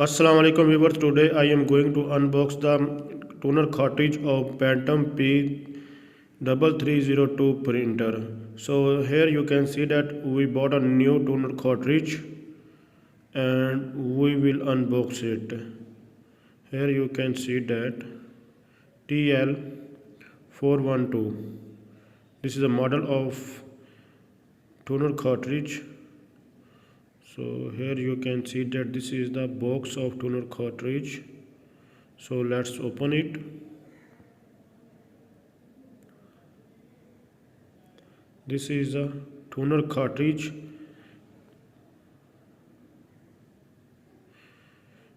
Assalamu alaikum viewers. Today I am going to unbox the toner cartridge of Phantom P3302 printer. So here you can see that we bought a new toner cartridge and we will unbox it. Here you can see that TL412. This is a model of toner cartridge. So here you can see that this is the box of toner cartridge. So let's open it. This is a toner cartridge.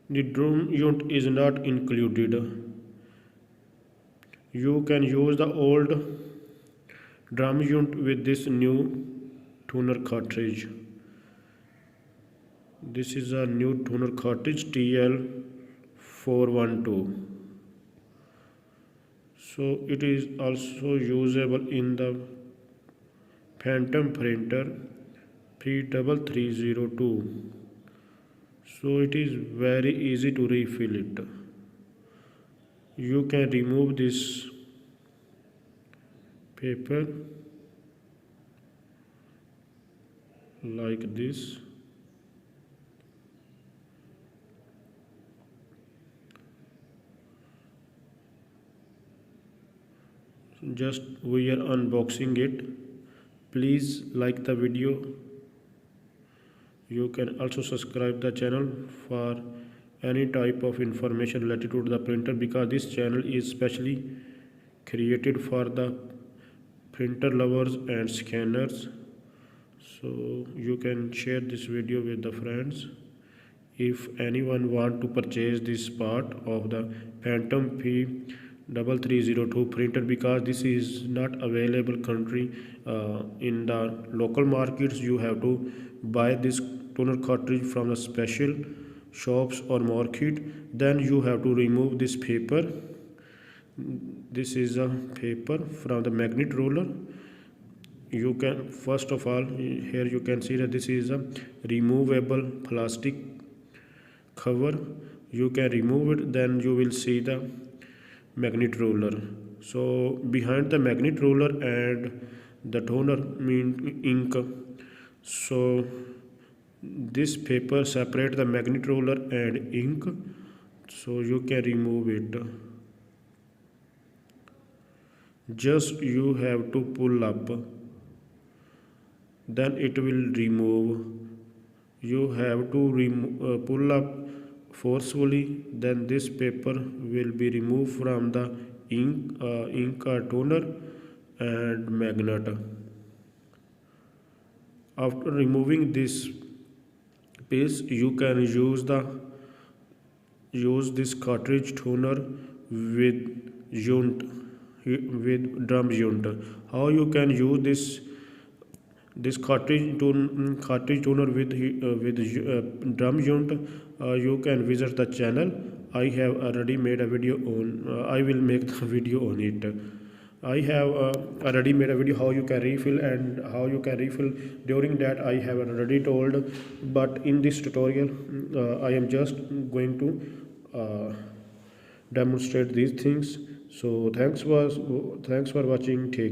The drum unit is not included. You can use the old drum unit with this new toner cartridge. This is a new toner cartridge TL412. So it is also usable in the Phantom printer P3302. So it is very easy to refill it. You can remove this paper like this. Just we are unboxing it. Please like the video. You can also subscribe the channel for any type of information related to the printer, because this channel is specially created for the printer lovers and scanners. So you can share this video with the friends. If anyone want to purchase this part of the Phantom P3302 printer, because this is not available country in the local markets, you have to buy this toner cartridge from the special shops or market. Then you have to remove this paper. This is a paper from the magnet roller. You can first of all, here you can see that this is a removable plastic cover. You can remove it, then you will see the magnet roller. So behind the magnet roller and the toner mean ink. So this paper separate the magnet roller and ink, so you can remove it. Just you have to pull up, then it will remove. You have to pull up forcefully, then this paper will be removed from the ink or toner and magnet. After removing this piece, you can use this cartridge toner with drum unit. How you can use this cartridge toner with drum unit? You can visit the channel. I have already made a video on. I will make the video on it. I have already made a video how you can refill and how you can refill. During that I have already told, but in this tutorial I am just going to demonstrate these things. So thanks for watching. Take